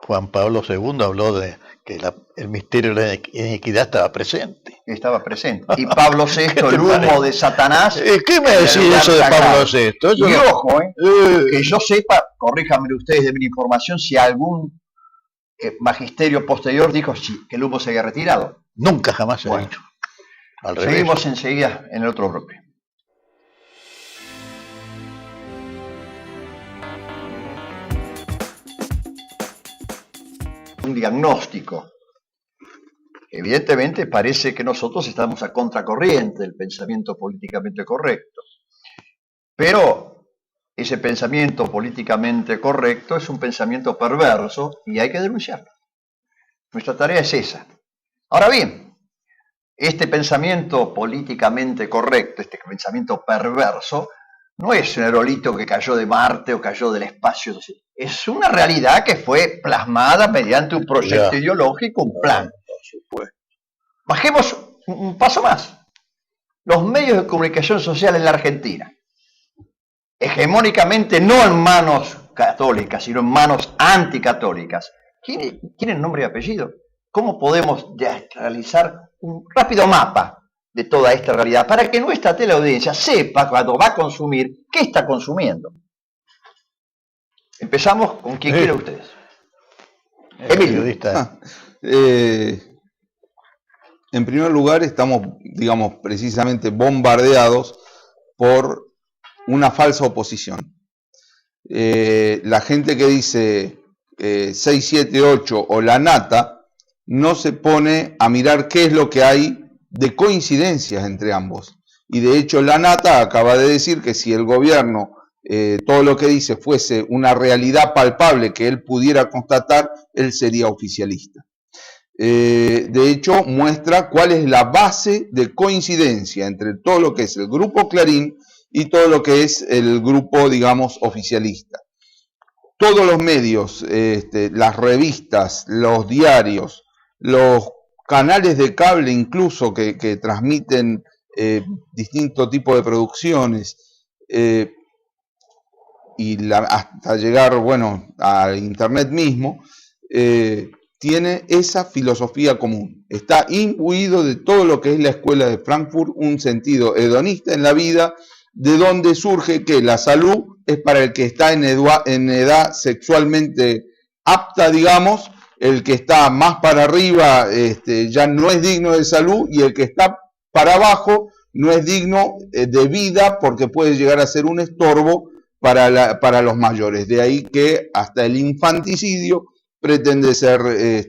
Juan Pablo II habló de que el misterio de la iniquidad estaba presente. Estaba presente. Y Pablo VI, el humo de Satanás. ¿Qué me decís eso de Pablo VI? Y ojo, que yo sepa, corríjanme ustedes de mi información, si algún magisterio posterior dijo que el humo se había retirado. Nunca jamás se ha dicho. Al revés. Seguimos enseguida en el otro bloque. Un diagnóstico. Evidentemente parece que nosotros estamos a contracorriente del pensamiento políticamente correcto. Pero ese pensamiento políticamente correcto es un pensamiento perverso y hay que denunciarlo. Nuestra tarea es esa. Ahora bien, este pensamiento políticamente correcto, este pensamiento perverso, no es un aerolito que cayó de Marte o cayó del espacio. Es una realidad que fue plasmada mediante un proyecto ideológico, un plan. Bajemos un paso más. Los medios de comunicación social en la Argentina, hegemónicamente no en manos católicas, sino en manos anticatólicas, ¿tienen nombre y apellido? ¿Cómo podemos realizar un rápido mapa de toda esta realidad para que nuestra teleaudiencia sepa cuando va a consumir qué está consumiendo? Empezamos con quien quiera ustedes. Emilio. En primer lugar, estamos, digamos, precisamente bombardeados por una falsa oposición. La gente que dice 678 o la nata no se pone a mirar qué es lo que hay de coincidencias entre ambos. Y de hecho la nata acaba de decir que si el gobierno todo lo que dice fuese una realidad palpable que él pudiera constatar, él sería oficialista. De hecho muestra cuál es la base de coincidencia entre todo lo que es el grupo Clarín y todo lo que es el grupo, digamos, oficialista. Todos los medios, las revistas, los diarios, los canales de cable incluso que transmiten distintos tipos de producciones hasta llegar, bueno, a internet mismo, tiene esa filosofía común. Está imbuido de todo lo que es la escuela de Frankfurt, un sentido hedonista en la vida, de donde surge que la salud es para el que está en edad sexualmente apta, digamos. El que está más para arriba ya no es digno de salud, y el que está para abajo no es digno de vida porque puede llegar a ser un estorbo para los mayores. De ahí que hasta el infanticidio pretende ser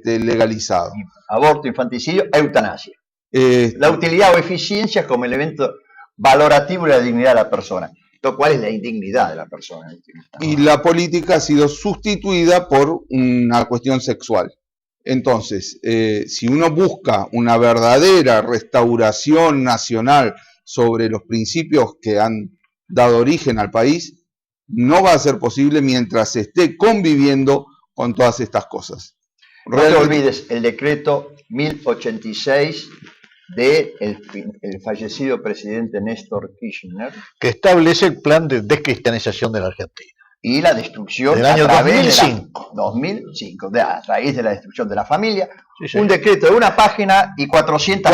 legalizado. Aborto, infanticidio, eutanasia. La utilidad o eficiencia como elemento valorativo de la dignidad de la persona, lo cual es la indignidad de la persona. Y la política ha sido sustituida por una cuestión sexual. Entonces, si uno busca una verdadera restauración nacional sobre los principios que han dado origen al país, no va a ser posible mientras se esté conviviendo con todas estas cosas. No te olvides el decreto 1086 del fallecido presidente Néstor Kirchner, que establece el plan de descristianización de la Argentina. Y la destrucción del año 2005. A raíz de la destrucción de la familia. Sí. Un decreto de una página y 400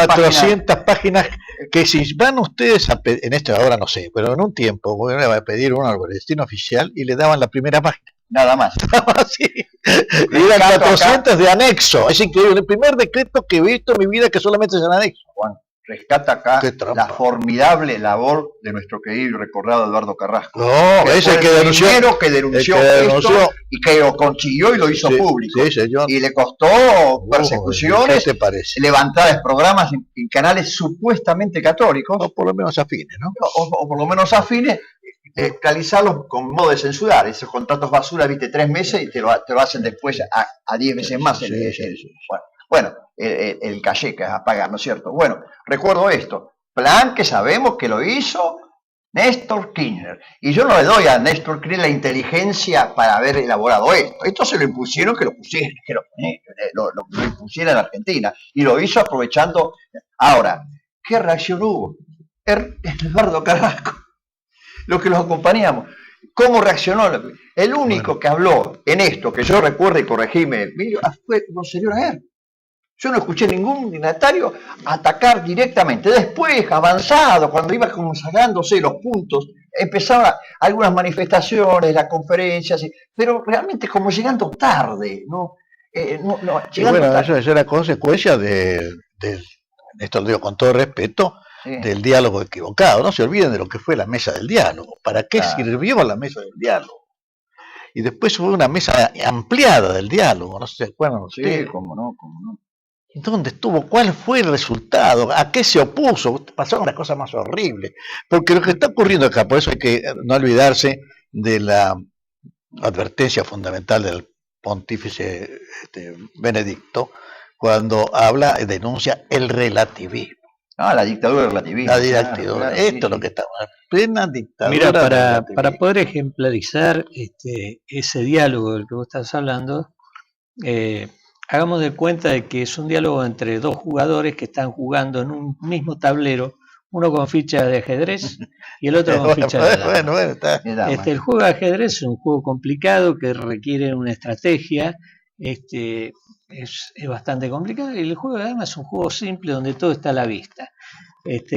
páginas que si van ustedes en esto ahora no sé, pero en un tiempo voy a pedir uno al boletín oficial y le daban la primera página. Nada más. Sí. Y eran 400 acá de anexo. Es increíble. El primer decreto que he visto en mi vida que solamente es el anexo. Juan, rescata acá Qué trampa. la formidable labor de nuestro querido y recordado Eduardo Carrasco. No, Que ese fue que el denunció. primero que denunció El que denunció. esto y que lo consiguió y lo hizo Sí, público. sí, señor. Y le costó persecuciones, ¿Qué te parece? levantar de programas en canales supuestamente católicos, O por lo menos afines, ¿no? o por lo menos afines, realizarlos con modo de censurar. Esos contratos basura, viste, 3 meses y te lo hacen después a 10 veces más. Sí, sí. Bueno, el Calleca a pagar, ¿no es cierto? Bueno, recuerdo esto. Plan que sabemos que lo hizo Néstor Kirchner. Y yo no le doy a Néstor Kirchner la inteligencia para haber elaborado esto. Esto se lo impusieron que lo impusiera en Argentina. Y lo hizo aprovechando. Ahora, ¿qué reacción hubo? Eduardo Carrasco, los que los acompañamos. ¿Cómo reaccionó? El único que habló en esto, que yo recuerdo y corregime, fue Monseñor Aguer. Yo no escuché ningún dignatario atacar directamente. Después, avanzado, cuando iba como sacándose los puntos, empezaban algunas manifestaciones, las conferencias, pero realmente como llegando tarde, ¿no? Llegando tarde. Eso era consecuencia esto lo digo con todo respeto, del diálogo equivocado. No se olviden de lo que fue la mesa del diálogo. ¿Para qué sirvió la mesa del diálogo? Y después hubo una mesa ampliada del diálogo, ¿no se acuerdan ustedes? Sí, cómo no. ¿Dónde estuvo? ¿Cuál fue el resultado? ¿A qué se opuso? Pasaron las cosas más horribles. Porque lo que está ocurriendo acá, por eso hay que no olvidarse de la advertencia fundamental del pontífice Benedicto, cuando denuncia el relativismo. La dictadura relativista. La dictadura. Claro, Esto es lo que estamos en plena dictadura. Mira, para poder ejemplarizar ese diálogo del que vos estás hablando, hagamos de cuenta de que es un diálogo entre dos jugadores que están jugando en un mismo tablero, uno con fichas de ajedrez y el otro con fichas de dama. Bueno, está. El juego de ajedrez es un juego complicado que requiere una estrategia, es bastante complicado, y el juego de dama es un juego simple donde todo está a la vista.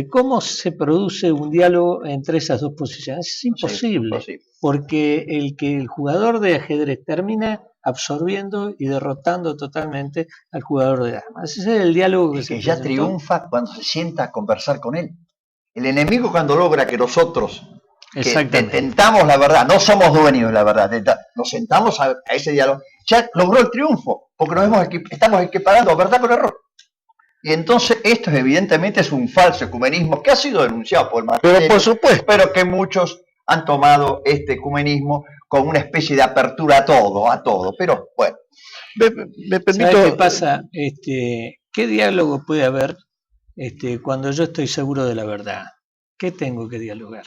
¿Cómo se produce un diálogo entre esas dos posiciones? Es imposible, porque el jugador de ajedrez termina absorbiendo y derrotando totalmente al jugador de damas. Ese es el diálogo que ya triunfa cuando se sienta a conversar con él. El enemigo cuando logra que nosotros detentamos la verdad, no somos dueños de la verdad, nos sentamos a ese diálogo, ya logró el triunfo, porque estamos equiparando verdad con error. Y entonces esto evidentemente es un falso ecumenismo que ha sido denunciado por el magisterio, pero por supuesto, pero que muchos han tomado este ecumenismo con una especie de apertura a todo, pero bueno. Me permito... ¿Sabes qué pasa? ¿Qué diálogo puede haber cuando yo estoy seguro de la verdad? ¿Qué tengo que dialogar?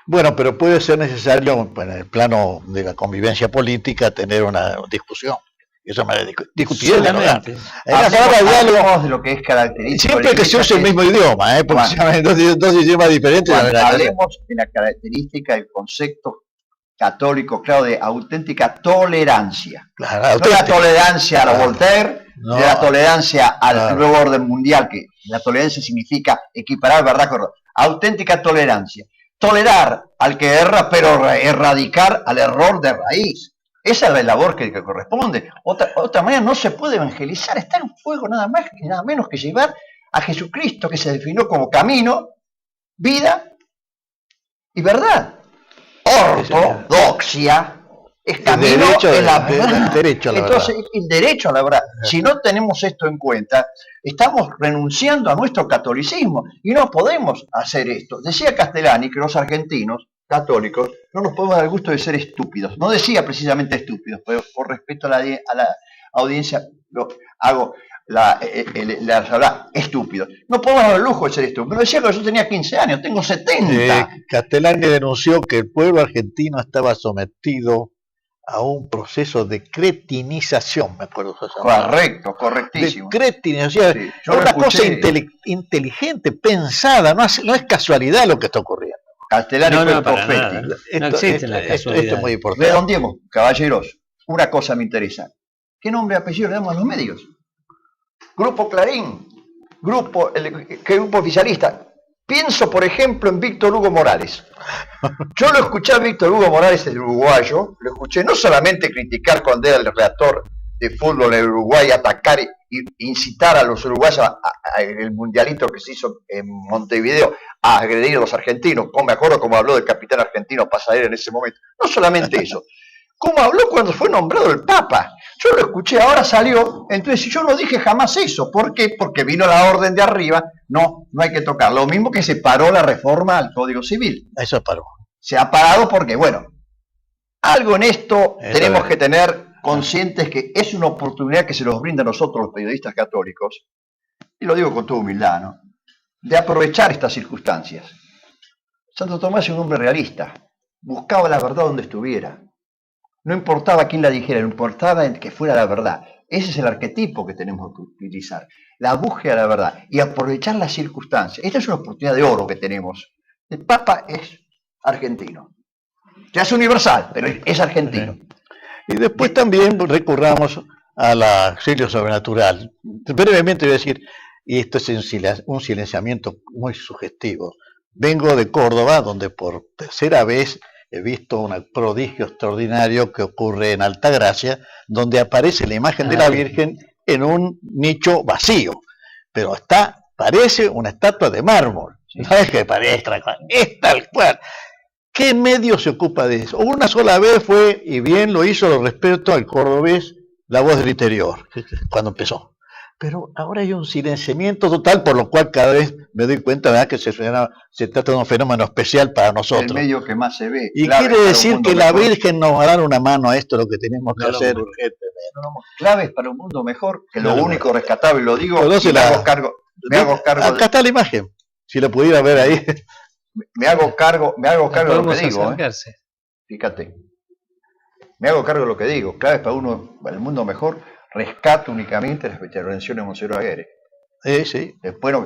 Bueno, pero puede ser necesario, en el plano de la convivencia política, tener una discusión. Eso me discutir. Solamente. Hablamos de lo que es característico. Siempre que se use el mismo idioma, porque se llaman dos idiomas diferentes. Hablemos de la característica del concepto católico, claro, de auténtica tolerancia. Claro, no la tolerancia a la Voltaire, de la tolerancia al nuevo orden mundial, que la tolerancia significa equiparar verdad con error. Auténtica tolerancia. Tolerar al que erra, pero erradicar al error de raíz. Esa es la labor que corresponde. Otra manera no se puede evangelizar. Está en fuego nada más y nada menos que llevar a Jesucristo, que se definió como camino, vida y verdad. Ortodoxia es camino en la verdad. Entonces, el derecho a la verdad. Si no tenemos esto en cuenta, estamos renunciando a nuestro catolicismo y no podemos hacer esto. Decía Castellani que los argentinos católicos no nos podemos dar el gusto de ser estúpidos. No decía precisamente estúpidos, pero por respeto a la audiencia hago la estúpido. No podemos dar el lujo de ser estúpidos. Decía que yo tenía 15 años, tengo 70. Castellani denunció que el pueblo argentino estaba sometido a un proceso de cretinización, me acuerdo. Correcto, correctísimo. De cretinización. Sí, una cosa inteligente, pensada, no es casualidad lo que está ocurriendo. Castellani fue profético. No existe la casualidad. Esto es muy importante. Redondeemos, caballeros. Una cosa me interesa. ¿Qué nombre y apellido le damos a los medios? Grupo Clarín, grupo oficialista. Pienso, por ejemplo, en Víctor Hugo Morales. Yo lo escuché a Víctor Hugo Morales, el uruguayo, lo escuché no solamente criticar cuando era el redactor de fútbol en Uruguay a atacar e incitar a los uruguayos en el mundialito que se hizo en Montevideo a agredir a los argentinos. Me acuerdo cómo habló del capitán argentino Pasadera en ese momento. No solamente eso, cómo habló cuando fue nombrado el Papa. Yo lo escuché, ahora salió, entonces yo no dije jamás eso. ¿Por qué? Porque vino la orden de arriba, no hay que tocar. Lo mismo que se paró la reforma al Código Civil. Eso paró. Se ha parado porque, bueno, algo en esto Eso tenemos es. que tener conscientes que es una oportunidad que se nos brinda a nosotros los periodistas católicos, y lo digo con toda humildad, ¿no?, de aprovechar estas circunstancias. Santo Tomás es un hombre realista, buscaba la verdad donde estuviera. No importaba quién la dijera, no importaba que fuera la verdad. Ese es el arquetipo que tenemos que utilizar, la búsqueda de la verdad y aprovechar las circunstancias. Esta es una oportunidad de oro que tenemos. El Papa es argentino. Ya es universal, pero es argentino. Y después también recurramos al auxilio sobrenatural. Brevemente voy a decir, y esto es un silenciamiento muy sugestivo. Vengo de Córdoba, donde por tercera vez he visto un prodigio extraordinario que ocurre en Altagracia, donde aparece la imagen de la Virgen en un nicho vacío, pero parece una estatua de mármol. No es que parezca, es tal cual. ¿Qué medio se ocupa de eso? Una sola vez fue, y bien lo hizo, lo respeto al cordobés, La Voz del Interior, cuando empezó. Pero ahora hay un silenciamiento total, por lo cual cada vez me doy cuenta, ¿verdad?, que se trata de un fenómeno especial para nosotros. El medio que más se ve. Y claves quiere para un decir mundo que la mejor. Virgen nos va a dar una mano a esto, lo que tenemos que hacer. Claves para un mundo mejor, que lo No, único rescatable, lo digo, Conoce y me la- hago cargo Acá está la imagen, si la pudiera ver ahí. me hago cargo de lo Podemos que digo, acercarse. Fíjate. Me hago cargo de lo que digo. Claves para el mundo mejor, rescato únicamente las intervenciones de Monseñor Aguirre. Sí. Después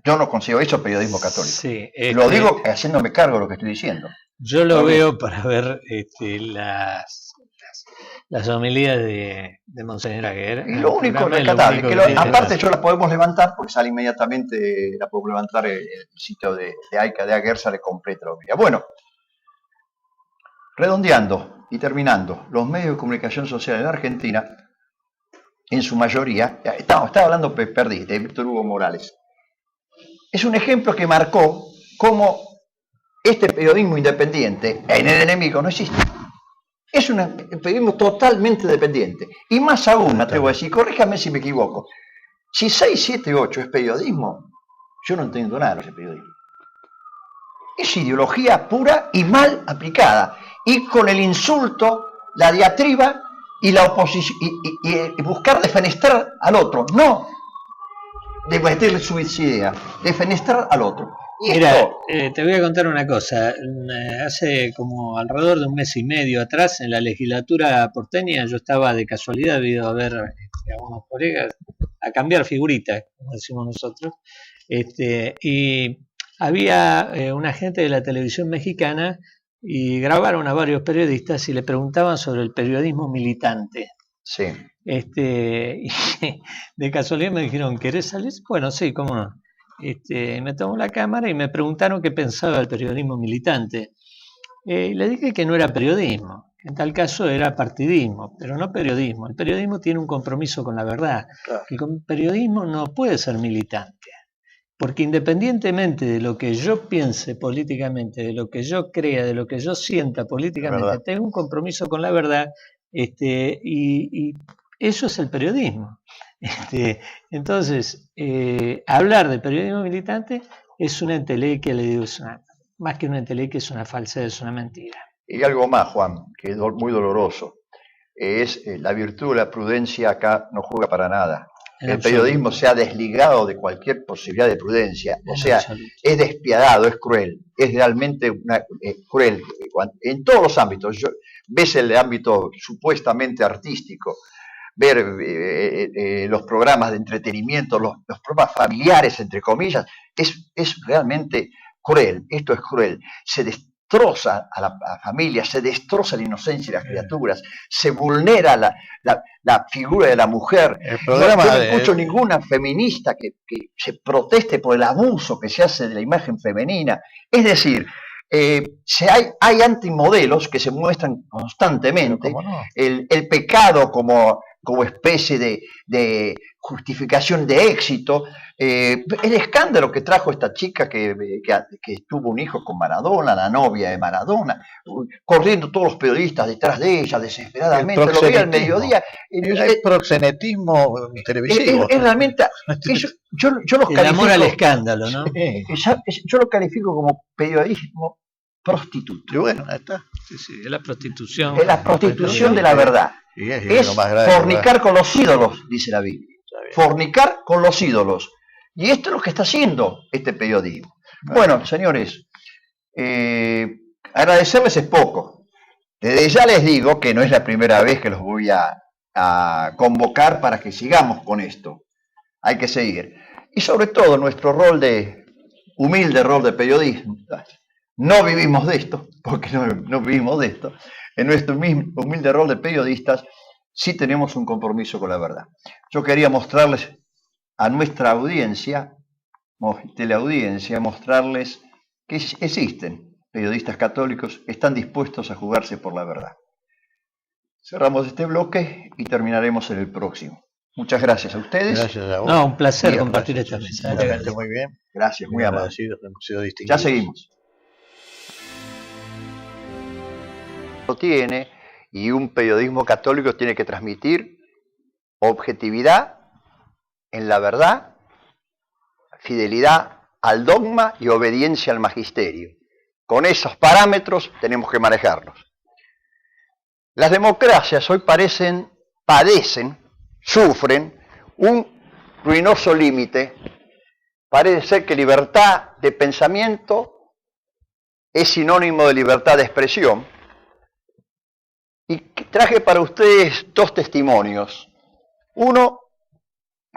yo no consigo eso periodismo católico. Sí, Lo digo haciéndome cargo de lo que estoy diciendo. yo lo veo para ver las homilías de Monseñor Aguirre. Y lo único rescatable, aparte yo la podemos levantar, porque sale inmediatamente, la podemos levantar el sitio de AICA de Aguirre, sale completa la homilía. Bueno, redondeando y terminando, los medios de comunicación social en Argentina, en su mayoría, estaba hablando, perdí, de Víctor Hugo Morales, es un ejemplo que marcó cómo este periodismo independiente en el enemigo no existe. Es un periodismo totalmente dependiente. Y más aún, me atrevo a decir, corríjame si me equivoco, si 6, 7, 8 es periodismo, yo no entiendo nada de ese periodismo. Es ideología pura y mal aplicada. Y con el insulto, la diatriba y la oposición, y buscar defenestrar al otro. No de meterle su idea, defenestrar al otro. Y Mira, esto, te voy a contar una cosa. Hace como alrededor de un mes y medio atrás, en la legislatura porteña, yo estaba de casualidad, ido a ver a unos colegas a cambiar figuritas, como decimos nosotros, y había una gente de la televisión mexicana y grabaron a varios periodistas y le preguntaban sobre el periodismo militante. sí. Y de casualidad me dijeron, ¿querés salir? Bueno, sí, cómo no. Me tomó la cámara y me preguntaron qué pensaba del periodismo militante. Y le dije que no era periodismo, que en tal caso era partidismo, pero no periodismo. El periodismo tiene un compromiso con la verdad. Claro. El periodismo no puede ser militante, porque independientemente de lo que yo piense políticamente, de lo que yo crea, de lo que yo sienta políticamente, tengo un compromiso con la verdad, y eso es el periodismo. Entonces, hablar de periodismo militante es una entelequia, le digo, más que una entelequia, es una falsedad, es una mentira. Y algo más, Juan, que es muy doloroso, es la virtud de la prudencia acá no juega para nada. El periodismo se ha desligado de cualquier posibilidad de prudencia, o sea, es despiadado, es cruel, es realmente cruel en todos los ámbitos. Ves el ámbito supuestamente artístico, ver los programas de entretenimiento, los programas familiares, entre comillas, es realmente cruel. Esto es cruel. Se destroza a la familia, se destroza la inocencia de las criaturas, se vulnera la figura de la mujer. Yo no escucho ninguna feminista que se proteste por el abuso que se hace de la imagen femenina. Es decir, hay antimodelos que se muestran constantemente, el pecado como como especie de justificación de éxito. El escándalo que trajo esta chica que tuvo un hijo con Maradona, la novia de Maradona, corriendo todos los periodistas detrás de ella desesperadamente, lo veía al mediodía. El proxenetismo televisivo. Es realmente, yo los El califico, amor al escándalo, ¿no? yo lo califico como periodismo prostituto. Y bueno, ahí está. Sí, sí, es la prostitución. Es la prostitución de la verdad. Y es Es lo más grave, fornicar ¿verdad? con los ídolos, dice la Biblia. Está bien. Fornicar con los ídolos. Y esto es lo que está haciendo este periodismo. Bueno, señores, agradecerles es poco. Desde ya les digo que no es la primera vez que los voy a convocar para que sigamos con esto. Hay que seguir. Y sobre todo nuestro humilde rol de periodismo. No vivimos de esto, porque no vivimos de esto. En nuestro humilde rol de periodistas sí tenemos un compromiso con la verdad. Yo quería mostrarles a nuestra audiencia, teleaudiencia, mostrarles que existen periodistas católicos que están dispuestos a jugarse por la verdad. Cerramos este bloque y terminaremos en el próximo. Muchas gracias a ustedes. Gracias a vos. No, un placer Bien, compartir esta mesa. Realmente muy bien. Gracias, muy amable. agradecidos, hemos sido distinguidos. Ya seguimos. Tiene, y un periodismo católico tiene que transmitir objetividad en la verdad, fidelidad al dogma y obediencia al magisterio. Con esos parámetros tenemos que manejarnos. Las democracias hoy padecen, sufren un ruinoso límite. Parece ser que libertad de pensamiento es sinónimo de libertad de expresión. Y traje para ustedes dos testimonios. Uno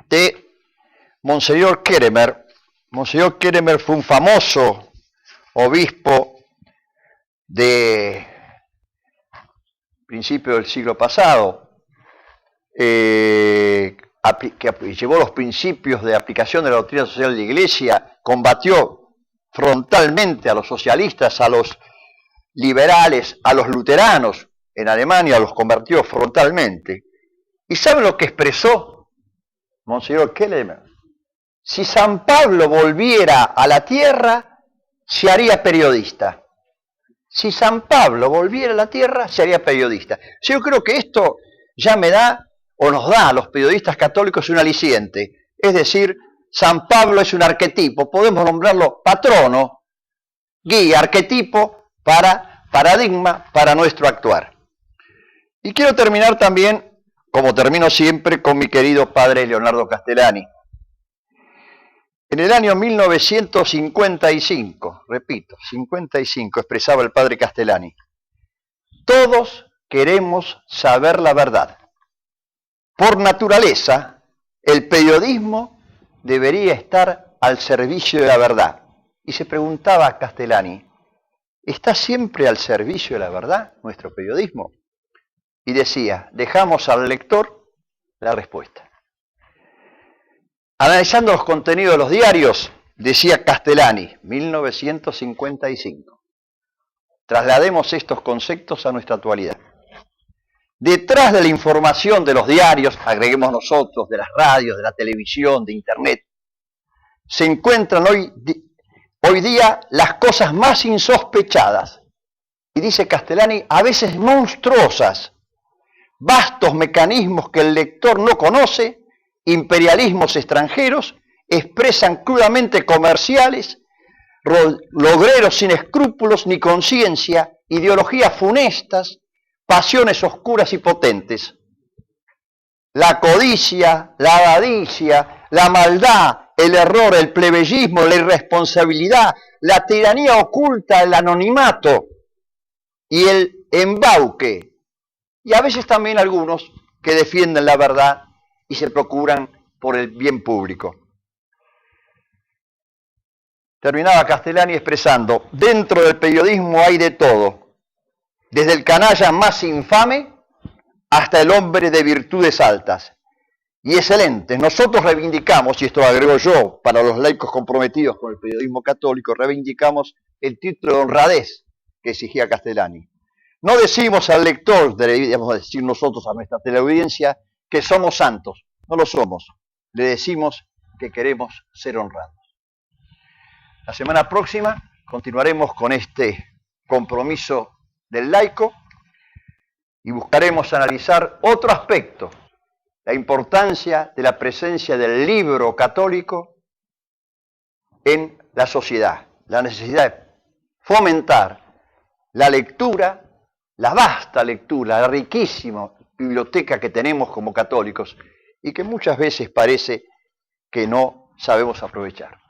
de Monseñor Keremer. Monseñor Keremer fue un famoso obispo de principio del siglo pasado, que llevó los principios de aplicación de la doctrina social de la Iglesia, combatió frontalmente a los socialistas, a los liberales, a los luteranos. En Alemania los convirtió frontalmente. ¿Y saben lo que expresó Monseñor Keremer? Si San Pablo volviera a la tierra, se haría periodista. Si San Pablo volviera a la tierra, se haría periodista. Yo creo que esto ya me da, o nos da a los periodistas católicos un aliciente. Es decir, San Pablo es un arquetipo, podemos nombrarlo patrono, guía, arquetipo, paradigma para nuestro actuar. Y quiero terminar también, como termino siempre, con mi querido padre Leonardo Castellani. En el año 1955, repito, 55, expresaba el padre Castellani: todos queremos saber la verdad. Por naturaleza, el periodismo debería estar al servicio de la verdad. Y se preguntaba a Castellani, ¿está siempre al servicio de la verdad nuestro periodismo? Y decía, dejamos al lector la respuesta. Analizando los contenidos de los diarios, decía Castellani, 1955, traslademos estos conceptos a nuestra actualidad. Detrás de la información de los diarios, agreguemos nosotros, de las radios, de la televisión, de internet, se encuentran hoy día las cosas más insospechadas. Y dice Castellani, a veces monstruosas, vastos mecanismos que el lector no conoce, imperialismos extranjeros, expresan crudamente comerciales, logreros sin escrúpulos ni conciencia, ideologías funestas, pasiones oscuras y potentes. La codicia, la avaricia, la maldad, el error, el plebeyismo, la irresponsabilidad, la tiranía oculta, el anonimato y el embauque. Y a veces también algunos que defienden la verdad y se procuran por el bien público. Terminaba Castellani expresando, dentro del periodismo hay de todo, desde el canalla más infame hasta el hombre de virtudes altas y excelentes. Nosotros reivindicamos, y esto lo agrego yo, para los laicos comprometidos con el periodismo católico, reivindicamos el título de honradez que exigía Castellani. No decimos al lector, deberíamos decir nosotros a nuestra teleaudiencia, que somos santos. No lo somos. Le decimos que queremos ser honrados. La semana próxima continuaremos con este compromiso del laico y buscaremos analizar otro aspecto, la importancia de la presencia del libro católico en la sociedad, la necesidad de fomentar la lectura, la vasta lectura, la riquísima biblioteca que tenemos como católicos y que muchas veces parece que no sabemos aprovechar.